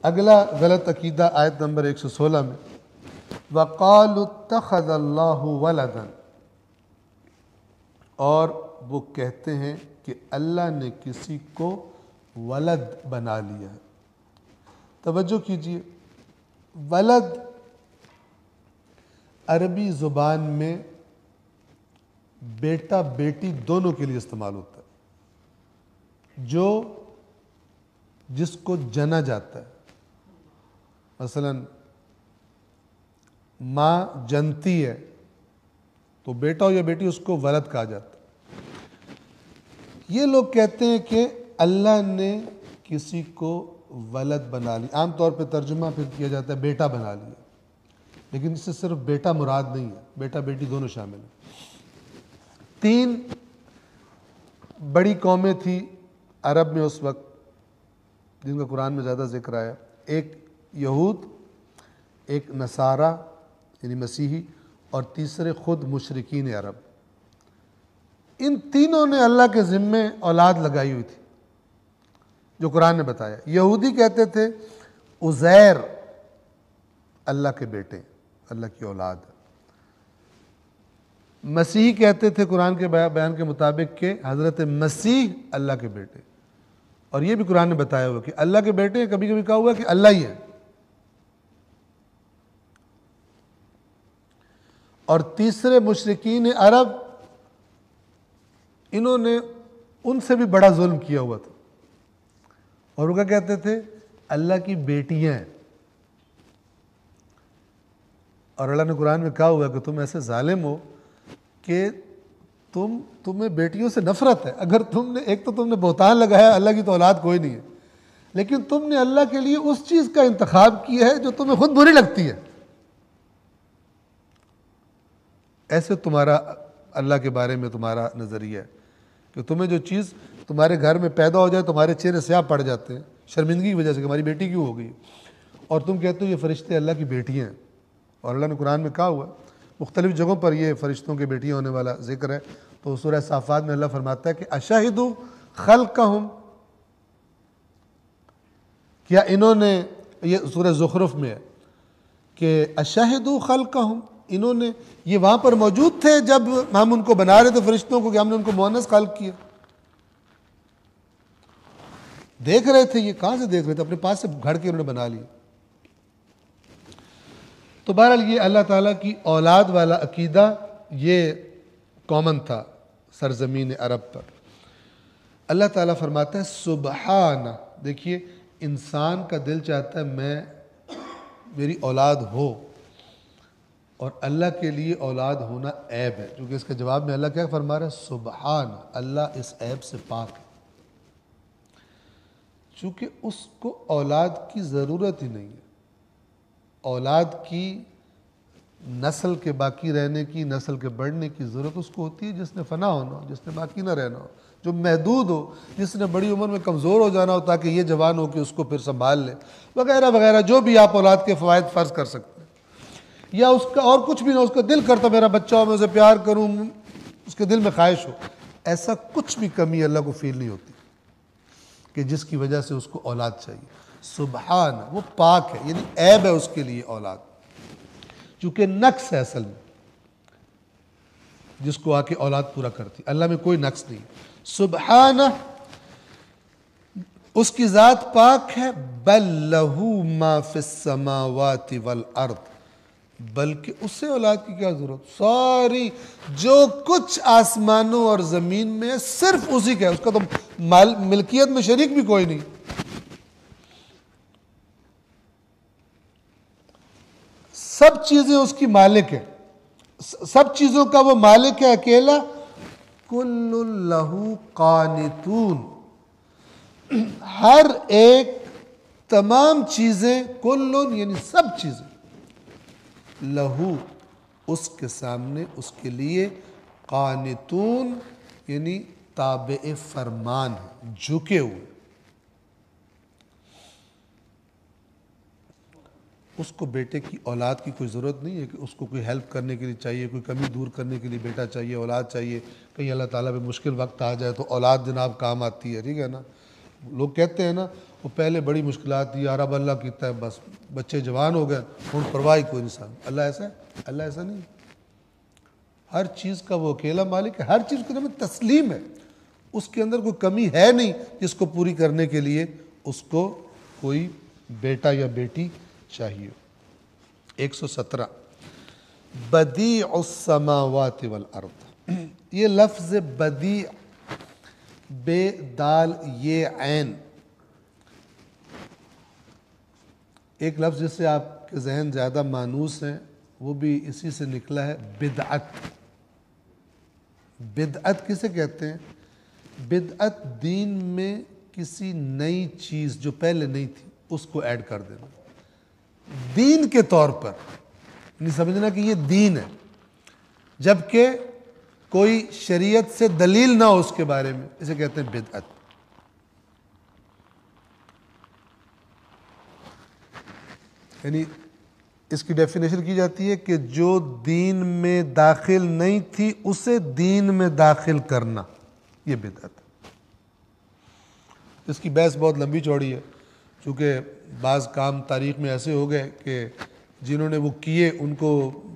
اگلا غلط عقیدہ آیت نمبر 116 میں وَقَالُوا اتَّخَذَ اللَّهُ وَلَدًا، اور وہ کہتے ہیں کہ اللہ نے کسی کو ولد بنا لیا ہے۔ توجہ کیجئے، ولد عربی زبان میں بیٹا بیٹی دونوں کے لیے استعمال ہوتا ہے، جس کو جنا جاتا ہے۔ مثلا ماں جنتی ہے تو بیٹا ہو یا بیٹی اس کو ولد کہا جاتا ہے۔ یہ لوگ کہتے ہیں کہ اللہ نے کسی کو ولد بنا لی، عام طور پہ ترجمہ پھر کیا جاتا ہے بیٹا بنا لیا، لیکن اس سے صرف بیٹا مراد نہیں ہے، بیٹا بیٹی دونوں شامل ہیں۔ 3 بڑی قومیں تھیں عرب میں اس وقت جن کا قرآن میں زیادہ ذکر آیا، ایک یہود، ایک نصارہ یعنی مسیحی، اور تیسرے خود مشرکین عرب۔ ان تینوں نے اللہ کے ذمے اولاد لگائی ہوئی تھی جو قرآن نے بتایا۔ یہودی کہتے تھے عزیر اللہ کے بیٹے، اللہ کی اولاد ہے۔ مسیحی کہتے تھے قرآن کے بیان کے مطابق کہ حضرت مسیح اللہ کے بیٹے، اور یہ بھی قرآن نے بتایا ہوا کہ اللہ کے بیٹے ہیں، کبھی کبھی کہا ہوا کہ اللہ ہی ہے۔ اور تیسرے مشرکین عرب، انہوں نے ان سے بھی بڑا ظلم کیا ہوا تھا، اور وہ کیا کہتے تھے اللہ کی بیٹیاں ہیں۔ اور اللہ نے قرآن میں کہا ہوا کہ تم ایسے ظالم ہو کہ تمہیں بیٹیوں سے نفرت ہے۔ اگر ایک تو تم نے بہتان لگایا اللہ کی تو اولاد کوئی نہیں ہے، لیکن تم نے اللہ کے لیے اس چیز کا انتخاب کیا ہے جو تمہیں خود بری لگتی ہے۔ ایسے تمہارا اللہ کے بارے میں تمہارا نظریہ ہے کہ تمہیں جو چیز تمہارے گھر میں پیدا ہو جائے تمہارے چہرے سیاہ پڑ جاتے ہیں شرمندگی کی وجہ سے کہ ہماری بیٹی کیوں ہو گئی، اور تم کہتے ہو یہ فرشتے اللہ کی بیٹیاں ہیں۔ اور اللہ نے قرآن میں کہا ہوا مختلف جگہوں پر یہ فرشتوں کے بیٹیاں ہونے والا ذکر ہے۔ تو سورہ صافات میں اللہ فرماتا ہے کہ اشہدوا خلقہم، کیا انہوں نے، یہ سورہ زخرف میں ہے کہ اشہدوا خلقہم، انہوں نے، یہ وہاں پر موجود تھے جب ہم ان کو بنا رہے تھے فرشتوں کو کہ ہم نے ان کو مؤنث خلق کیا؟ دیکھ رہے تھے، یہ کہاں سے دیکھ رہے تھے؟ اپنے پاس سے گھڑ کے انہوں نے بنا لی۔ تو بہرحال یہ اللہ تعالیٰ کی اولاد والا عقیدہ یہ کامن تھا سرزمین عرب پر۔ اللہ تعالیٰ فرماتا ہے سبحانہ، دیکھیے انسان کا دل چاہتا ہے میری اولاد ہو، اور اللہ کے لیے اولاد ہونا عیب ہے، کیونکہ اس کے جواب میں اللہ کیا فرما رہا ہے؟ سبحان، اللہ اس عیب سے پاک ہے، چونکہ اس کو اولاد کی ضرورت ہی نہیں ہے۔ اولاد کی نسل کے باقی رہنے کی، نسل کے بڑھنے کی ضرورت اس کو ہوتی ہے جس نے فنا ہونا ہو، جس نے باقی نہ رہنا ہو، جو محدود ہو، جس نے بڑی عمر میں کمزور ہو جانا ہو تاکہ یہ جوان ہو کہ اس کو پھر سنبھال لے، وغیرہ وغیرہ، جو بھی آپ اولاد کے فوائد فرض کر سکتے ہیں۔ یا اس کا اور کچھ بھی نہ، اس کا دل کرتا میرا بچہ ہو، میں اسے پیار کروں، اس کے دل میں خواہش ہو، ایسا کچھ بھی کمی اللہ کو فیل نہیں ہوتی کہ جس کی وجہ سے اس کو اولاد چاہیے۔ سبحان، وہ پاک ہے، یعنی عیب ہے اس کے لیے اولاد، چونکہ نقص ہے اصل میں جس کو آ کے اولاد پورا کرتی، اللہ میں کوئی نقص نہیں۔ سبحانہ، اس کی ذات پاک ہے، بل لہو ما فی السماوات والارض، بلکہ اس سے اولاد کی کیا ضرورت؟ ساری جو کچھ آسمانوں اور زمین میں ہے صرف اسی کا ہے، اس کا تو ملکیت میں شریک بھی کوئی نہیں۔ سب چیزیں اس کی مالک ہے، سب چیزوں کا وہ مالک ہے اکیلا۔ کل لہو قانتون، ہر ایک، تمام چیزیں، کل یعنی سب چیزیں، لہو اس کے سامنے، اس کے لیے، قانتون یعنی تابع فرمان، جھکے ہوئے۔ اس کو بیٹے کی اولاد کی کوئی ضرورت نہیں ہے کہ اس کو کوئی ہیلپ کرنے کے لیے چاہیے، کوئی کمی دور کرنے کے لیے بیٹا چاہیے، اولاد چاہیے، کہیں اللہ تعالیٰ پہ مشکل وقت آ جائے تو اولاد جناب کام آتی ہے، ٹھیک ہے نا۔ لوگ کہتے ہیں نا وہ پہلے بڑی مشکلات تھی، یار اب اللہ کیتا ہے بس بچے جوان ہو گئے ہوں پرواہ کوئی انسان. اللہ ایسا ہے؟ اللہ ایسا نہیں. ہر چیز کا وہ اکیلا مالک ہے، ہر چیز کے نام تسلیم ہے، اس کے اندر کوئی کمی ہے نہیں جس کو پوری کرنے کے لیے اس کو کوئی بیٹا یا بیٹی چاہیے. 117 بدیع السماوات والارض. یہ لفظ بدیع بے دال یہ عین، ایک لفظ جس سے آپ کے ذہن زیادہ مانوس ہیں وہ بھی اسی سے نکلا ہے، بدعت. بدعت کسے کہتے ہیں؟ بدعت دین میں کسی نئی چیز جو پہلے نہیں تھی اس کو ایڈ کر دینا دین کے طور پر، نہیں سمجھنا کہ یہ دین ہے جبکہ کوئی شریعت سے دلیل نہ ہو اس کے بارے میں، اسے کہتے ہیں بدعت. یعنی اس کی ڈیفینیشن کی جاتی ہے کہ جو دین میں داخل نہیں تھی اسے دین میں داخل کرنا، یہ بدعت ہے. اس کی بحث بہت لمبی چوڑی ہے، چونکہ بعض کام تاریخ میں ایسے ہو گئے کہ جنہوں نے وہ کیے ان کو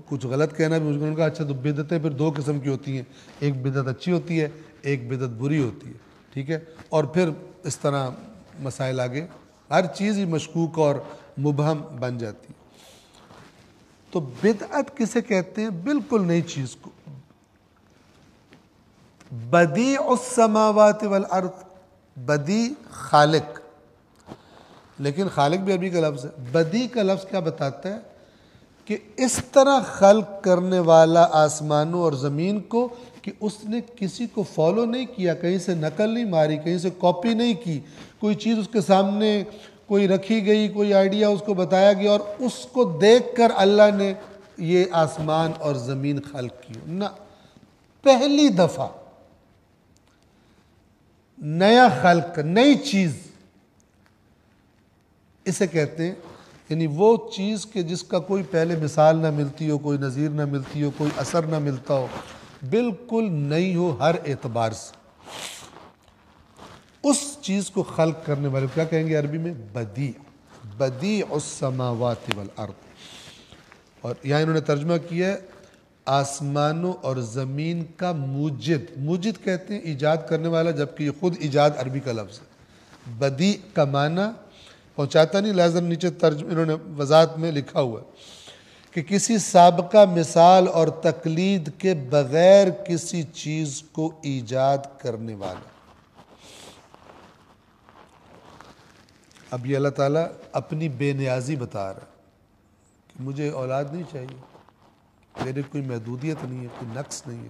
کچھ غلط کہنا بھی، ان کا اچھا تو بدعتیں پھر دو قسم کی ہوتی ہیں، ایک بدعت اچھی ہوتی ہے، ایک بدعت بری ہوتی ہے. ٹھیک ہے، اور پھر اس طرح مسائل آگے ہر چیز ہی مشکوک اور مبہم بن جاتی ہے. تو بدعت کسے کہتے ہیں؟ بالکل نئی چیز کو. بدیع السماوات والارض، بدیع خالق، لیکن خالق بھی عربی کا لفظ ہے. بدیع کا لفظ کیا بتاتا ہے؟ کہ اس طرح خلق کرنے والا آسمانوں اور زمین کو کہ اس نے کسی کو فالو نہیں کیا، کہیں سے نقل نہیں ماری، کہیں سے کاپی نہیں کی، کوئی چیز اس کے سامنے کوئی رکھی گئی، کوئی آئیڈیا اس کو بتایا گیا اور اس کو دیکھ کر اللہ نے یہ آسمان اور زمین خلق کی. نہ، پہلی دفعہ نیا خلق، نئی چیز اسے کہتے ہیں. یعنی وہ چیز کہ جس کا کوئی پہلے مثال نہ ملتی ہو، کوئی نظیر نہ ملتی ہو، کوئی اثر نہ ملتا ہو، بالکل نئی ہو ہر اعتبار سے، اس چیز کو خلق کرنے والے کیا کہیں گے عربی میں؟ بدیع. بدیع السماوات والارض. اور یہاں انہوں نے ترجمہ کیا ہے آسمانوں اور زمین کا موجد. موجد کہتے ہیں ایجاد کرنے والا، جبکہ یہ خود ایجاد عربی کا لفظ ہے. بدیع کا معنی پہنچاتا نہیں، لہذا نیچے ترجمہ انہوں نے وضاحت میں لکھا ہوا ہے کہ کسی سابقہ مثال اور تقلید کے بغیر کسی چیز کو ایجاد کرنے والا. اب یہ اللہ تعالیٰ اپنی بے نیازی بتا رہا ہے کہ مجھے اولاد نہیں چاہیے، میرے کوئی محدودیت نہیں ہے، کوئی نقص نہیں ہے،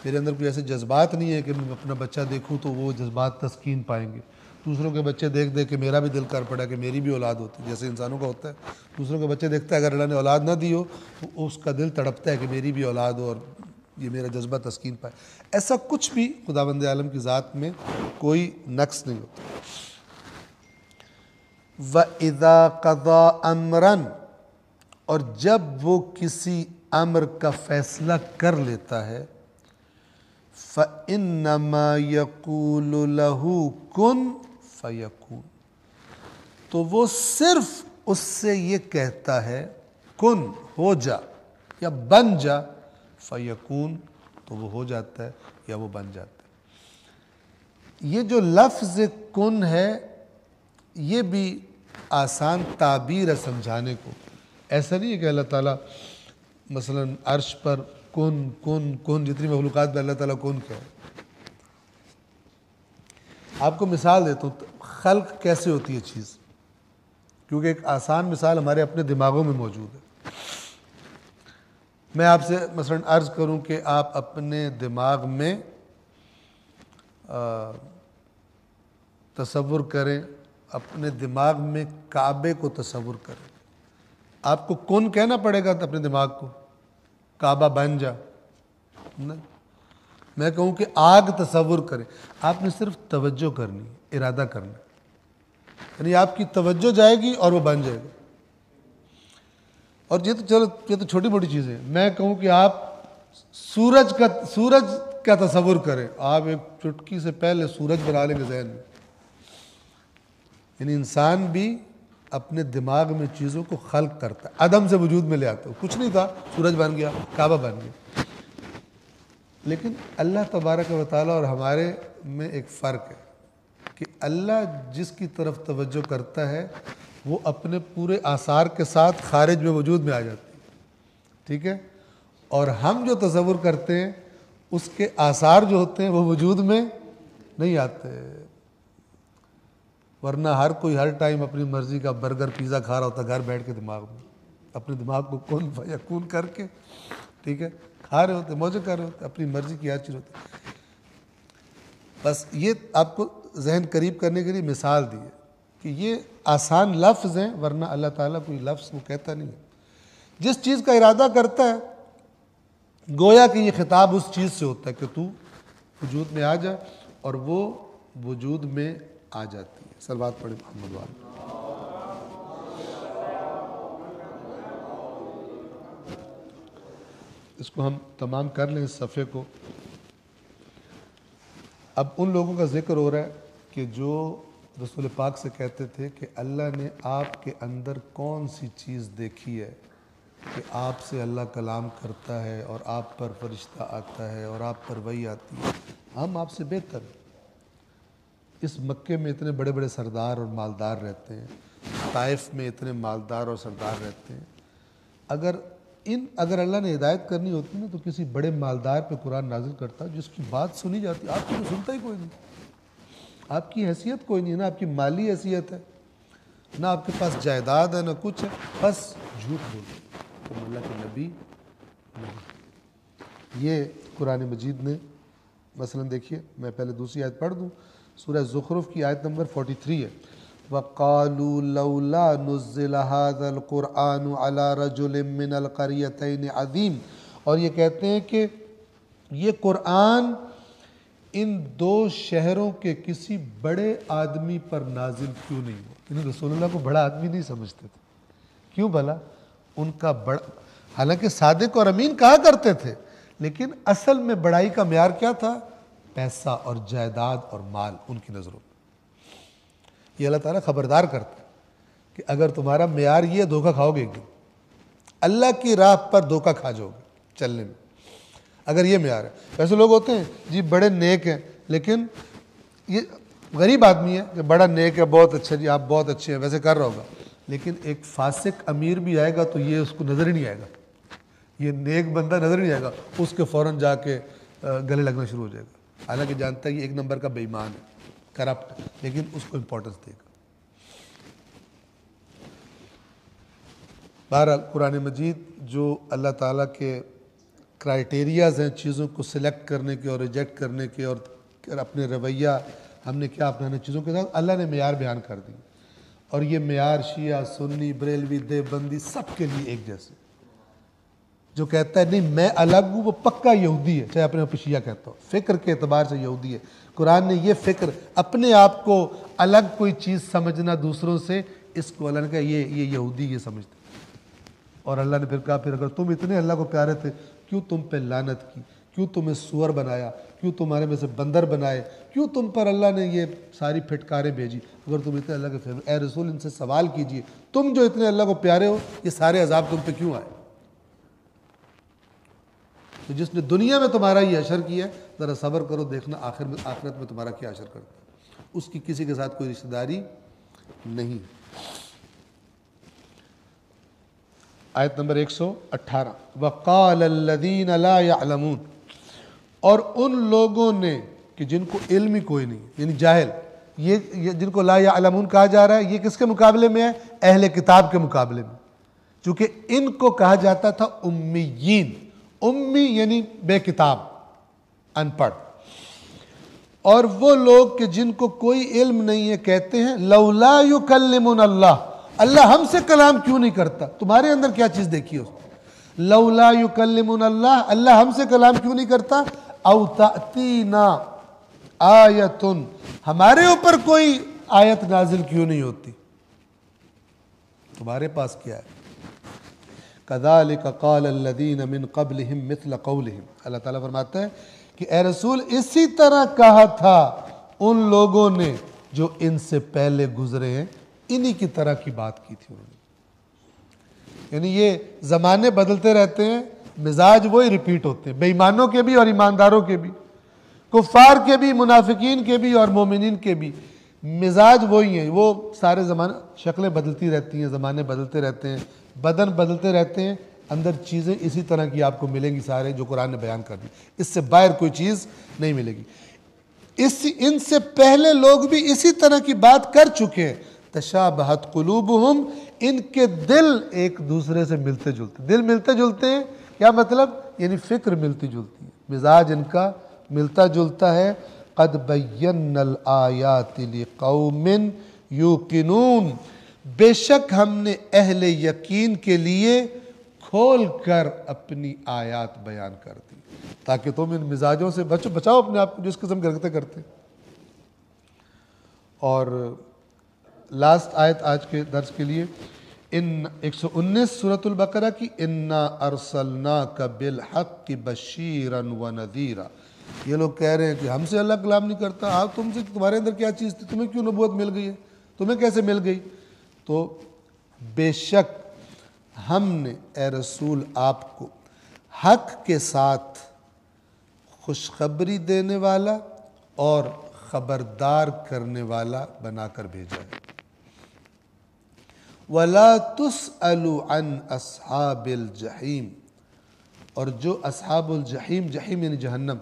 میرے اندر کوئی ایسے جذبات نہیں ہے کہ میں اپنا بچہ دیکھوں تو وہ جذبات تسکین پائیں گے. دوسروں کے بچے دیکھ دیکھ کے میرا بھی دل کر پڑا کہ میری بھی اولاد ہوتی، جیسے انسانوں کا ہوتا ہے. دوسروں کے بچے دیکھتا ہے اگر اللہ نے اولاد نہ دی ہو تو اس کا دل تڑپتا ہے کہ میری بھی اولاد ہو اور یہ میرا جذبہ تسکین پائے. ایسا کچھ بھی خداوند عالم کی ذات میں کوئی نقص نہیں ہوتا. وَإِذَا قَضَى أَمْرًا، اور جب وہ کسی امر کا فیصلہ کر لیتا ہے، فَإِنَّمَا يَقُولُ لَهُ كُن فَيَكُونُ، تو وہ صرف اس سے یہ کہتا ہے کن، ہو جا یا بن جا، فَيَكُون، تو وہ ہو جاتا ہے یا وہ بن جاتا ہے. یہ جو لفظ کن ہے یہ بھی آسان تعبیر ہے سمجھانے کو. ایسا نہیں ہے کہ اللہ تعالیٰ مثلا عرش پر کن کن کن، جتنی مخلوقات میں اللہ تعالیٰ کن کہے. آپ کو مثال دیتا ہوں خلق کیسے ہوتی ہے چیز، کیونکہ ایک آسان مثال ہمارے اپنے دماغوں میں موجود ہے. میں آپ سے مثلا عرض کروں کہ آپ اپنے دماغ میں تصور کریں، اپنے دماغ میں کعبے کو تصور کریں. آپ کو کن کہنا پڑے گا اپنے دماغ کو، کعبہ بن جا؟ نہیں. میں کہوں کہ آگ تصور کریں، آپ نے صرف توجہ کرنی، ارادہ کرنا، یعنی آپ کی توجہ جائے گی اور وہ بن جائے گا. اور یہ تو چلو یہ تو چھوٹی موٹی چیزیں. میں کہوں کہ آپ سورج کا تصور کریں، آپ ایک چٹکی سے پہلے سورج بنا لیں گے ذہن میں، یعنی انسان بھی اپنے دماغ میں چیزوں کو خلق کرتا ہے، عدم سے وجود میں لے آتا ہے. کچھ نہیں تھا، سورج بن گیا، کعبہ بن گیا. لیکن اللہ تبارک و تعالیٰ اور ہمارے میں ایک فرق ہے کہ اللہ جس کی طرف توجہ کرتا ہے وہ اپنے پورے آثار کے ساتھ خارج میں وجود میں آ جاتی ہے. ٹھیک ہے؟ اور ہم جو تصور کرتے ہیں اس کے آثار جو ہوتے ہیں وہ وجود میں نہیں آتے. ورنہ ہر کوئی ہر ٹائم اپنی مرضی کا برگر پیزا کھا رہا ہوتا ہے گھر بیٹھ کے، دماغ میں اپنے دماغ کو کن فیکون کر کے، ٹھیک ہے، کھا رہے ہوتے، موجے کر رہے ہوتے، اپنی مرضی کی ہر چیز ہوتی. بس یہ آپ کو ذہن قریب کرنے کے لیے مثال دی ہے کہ یہ آسان لفظ ہیں، ورنہ اللہ تعالیٰ کوئی لفظ وہ کہتا نہیں ہے. جس چیز کا ارادہ کرتا ہے گویا کہ یہ خطاب اس چیز سے ہوتا ہے کہ تو وجود میں آ جا، اور وہ وجود میں آ جاتی ہے. صلوات پڑھیں محمد والے. اس کو ہم تمام کر لیں اس صفحے کو. اب ان لوگوں کا ذکر ہو رہا ہے کہ جو رسول پاک سے کہتے تھے کہ اللہ نے آپ کے اندر کون سی چیز دیکھی ہے کہ آپ سے اللہ کلام کرتا ہے اور آپ پر فرشتہ آتا ہے اور آپ پر وحی آتی ہے. ہم آپ سے بہتر ہیں. اس مکے میں اتنے بڑے بڑے سردار اور مالدار رہتے ہیں، طائف میں اتنے مالدار اور سردار رہتے ہیں. اگر اللہ نے ہدایت کرنی ہوتی نا تو کسی بڑے مالدار پہ قرآن نازل کرتا جس کی بات سنی جاتی. آپ کی تو سنتا ہی کوئی نہیں، آپ کی حیثیت کوئی نہیں، نہ آپ کی مالی حیثیت ہے، نہ آپ کے پاس جائیداد ہے، نہ کچھ ہے، بس جھوٹ بولتے تم اللہ کے نبی نہیں. یہ قرآن مجید نے مثلا دیکھیے، میں پہلے دوسری آیت پڑھ دوں. سورہ زخرف کی آیت نمبر 43 ہے. وَقَالُوا لَوْلَا نُزِّلَ هَذَا الْقُرْآنُ عَلَى رَجُلٍ مِّنَ الْقَرْيَتَيْنِ عَظِيمٍ. اور یہ کہتے ہیں کہ یہ قرآن ان دو شہروں کے کسی بڑے آدمی پر نازل کیوں نہیں ہوا. یعنی رسول اللہ کو بڑا آدمی نہیں سمجھتے تھے. کیوں بھلا؟ ان کا بڑا، حالانکہ صادق اور امین کہا کرتے تھے، لیکن اصل میں بڑائی کا معیار کیا تھا؟ پیسہ اور جائیداد اور مال ان کی نظروں میں. یہ اللہ تعالیٰ خبردار کرتا ہے کہ اگر تمہارا معیار یہ، دھوکہ کھاؤ گے ایک دن، اللہ کی راہ پر دھوکہ کھا جاؤ گے چلنے میں، اگر یہ معیار ہے. ویسے لوگ ہوتے ہیں جی بڑے نیک ہیں، لیکن یہ غریب آدمی ہے کہ بڑا نیک ہے، بہت اچھا، جی آپ بہت اچھے ہیں، ویسے کر رہا ہوگا، لیکن ایک فاسق امیر بھی آئے گا تو یہ اس کو نظر ہی نہیں آئے گا، یہ نیک بندہ نظر نہیں آئے گا، اس کے فوراً جا کے گلے لگنا شروع ہو جائے گا. حالانکہ جانتا ہے یہ ایک نمبر کا بے ایمان ہے، کرپٹ، لیکن اس کو امپورٹنس دے گا. بہرحال قرآن مجید جو اللہ تعالیٰ کے کرائٹیریاز ہیں چیزوں کو سلیکٹ کرنے کے اور ریجیکٹ کرنے کے، اور اپنے رویہ ہم نے کیا اپنانا چیزوں کے ساتھ، اللہ نے معیار بیان کر دی. اور یہ معیار شیعہ، سنی، بریلوی، دیوبندی سب کے لیے ایک جیسے. جو کہتا ہے نہیں میں الگ ہوں وہ پکا یہودی ہے، چاہے اپنے آپ کو شیعہ کہتا ہو، فکر کے اعتبار سے یہودی ہے. قرآن نے یہ فکر، اپنے آپ کو الگ کوئی چیز سمجھنا دوسروں سے، اس کو اللہ نے کہا یہ یہودی یہ سمجھتے. اور اللہ نے پھر کہا پھر اگر تم اتنے اللہ کو پیارے تھے کیوں تم پہ لعنت کی، کیوں تمہیں سور بنایا، کیوں تمہارے میں سے بندر بنائے، کیوں تم پر اللہ نے یہ ساری پھٹکاریں بھیجی. اگر تم اتنے اللہ کے فیور، اے رسول ان سے سوال کیجئے، تم جو اتنے اللہ کو پیارے ہو یہ سارے عذاب تم پہ کیوں آئے. تو جس نے دنیا میں تمہارا یہ اشر کیا ہے ذرا صبر کرو، دیکھنا آخرت میں تمہارا کیا اشر کرتا ہے. اس کی کسی کے ساتھ کوئی رشتہ داری نہیں. آیت نمبر 118 وَقَالَ الَّذِينَ لَا يَعْلَمُونَ. اور ان لوگوں نے کہ جن کو علم ہی کوئی نہیں، یعنی جاہل، یہ جن کو لا یعلمون کہا جا رہا ہے، یہ کس کے مقابلے میں ہے؟ اہل کتاب کے مقابلے میں. چونکہ ان کو کہا جاتا تھا امیین. امی یعنی بے کتاب، ان پڑھ. اور وہ لوگ کہ جن کو کوئی علم نہیں ہے کہتے ہیں لولا یکلمنا اللہ، اللہ ہم سے کلام کیوں نہیں کرتا. تمہارے اندر کیا چیز دیکھی ہو؟ لولا یکلمنا اللہ، اللہ ہم سے کلام کیوں نہیں کرتا. او تأتینا آیۃ، ہمارے اوپر کوئی آیت نازل کیوں نہیں ہوتی. تمہارے پاس کیا ہے؟ کذالک قال الذین من قبلہم مثل قولہم. اللہ تعالیٰ فرماتا ہے کہ اے رسول اسی طرح کہا تھا ان لوگوں نے جو ان سے پہلے گزرے ہیں انہی کی طرح کی بات کی تھی انہوں نے. یعنی یہ زمانے بدلتے رہتے ہیں، مزاج وہی ریپیٹ ہوتے ہیں، بے ایمانوں کے بھی اور ایمانداروں کے بھی، کفار کے بھی، منافقین کے بھی اور مومنین کے بھی مزاج وہی ہیں. وہ سارے زمانے شکلیں بدلتی رہتی ہیں، زمانے بدلتے رہتے ہیں، بدن بدلتے رہتے ہیں، اندر چیزیں اسی طرح کی آپ کو ملیں گی سارے جو قرآن نے بیان کر دی. اس سے باہر کوئی چیز نہیں ملے گی. ان سے پہلے لوگ بھی اسی طرح کی بات کر چکے ہیں. تشابہت قلوبہم، ان کے دل ایک دوسرے سے ملتے جلتے. دل ملتے جلتے ہیں کیا مطلب؟ یعنی فکر ملتی جلتی ہے، مزاج ان کا ملتا جلتا ہے. قد بینا الآیات لقوم یوقنون، بے شک ہم نے اہل یقین کے لیے کھول کر اپنی آیات بیان کر دی تاکہ تم ان مزاجوں سے بچاؤ اپنے آپ کو جو اس قسم کے حرکتیں کرتے. اور لاسٹ آیت آج کے درس کے لیے 119 سورۃ البقرہ کی، انا ارسلناک بالحق بشیرا ونذیرا. یہ لوگ کہہ رہے ہیں کہ ہم سے اللہ کلام نہیں کرتا، آپ تم سے تمہارے اندر کیا چیز تھی، تمہیں کیوں نبوت مل گئی ہے، تمہیں کیسے مل گئی؟ تو بے شک ہم نے اے رسول آپ کو حق کے ساتھ خوشخبری دینے والا اور خبردار کرنے والا بنا کر بھیجا ہے. وَلَا تُسْأَلُ عَنْ أَصْحَابِ الْجَحِيمِ، اور جو اصحاب الجحیم، جحیم یعنی جہنم،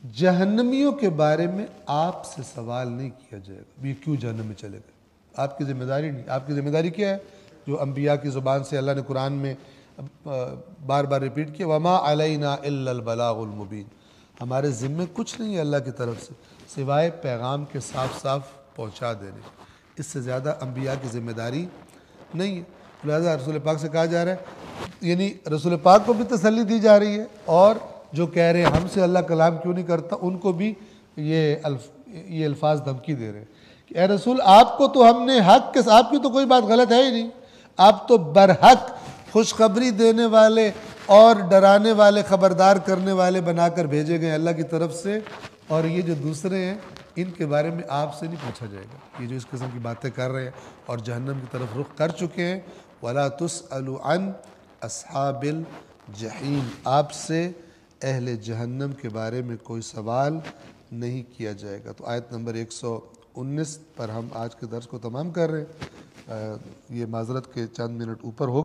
جہنمیوں کے بارے میں آپ سے سوال نہیں کیا جائے گا. یہ کیوں جہنم میں چلے گئے؟ آپ کی ذمہ داری نہیں. آپ کی ذمہ داری کیا ہے؟ جو انبیاء کی زبان سے اللہ نے قرآن میں بار بار ریپیٹ کیا، وَمَا عَلَيْنَا إِلَّا الْبَلَاغُ الْمُبِينُ. ہمارے ذمہ کچھ نہیں ہے اللہ کی طرف سے سوائے پیغام کے صاف صاف پہنچا دینے. اس سے زیادہ انبیاء کی ذمہ داری نہیں ہے. لہذا رسول پاک سے کہا جا رہا ہے، یعنی رسول پاک کو بھی تسلی دی جا رہی ہے، اور جو کہہ رہے ہیں ہم سے اللہ کلام کیوں نہیں کرتا ان کو بھی یہ الفاظ دھمکی دے رہے ہیں کہ اے رسول آپ کو تو ہم نے حق کے، آپ کی تو کوئی بات غلط ہے ہی نہیں، آپ تو برحق خوشخبری دینے والے اور ڈرانے والے، خبردار کرنے والے بنا کر بھیجے گئے اللہ کی طرف سے. اور یہ جو دوسرے ہیں ان کے بارے میں آپ سے نہیں پوچھا جائے گا، یہ جو اس قسم کی باتیں کر رہے ہیں اور جہنم کی طرف رخ کر چکے ہیں. وَلَا تُسْأَلُ عَنْ أَصْحَابِ الْجَحِيمِ، آپ سے اہل جہنم کے بارے میں کوئی سوال نہیں کیا جائے گا. تو آیت نمبر 119 پر ہم آج کے درس کو تمام کر رہے ہیں. یہ معذرت کے چند منٹ اوپر ہو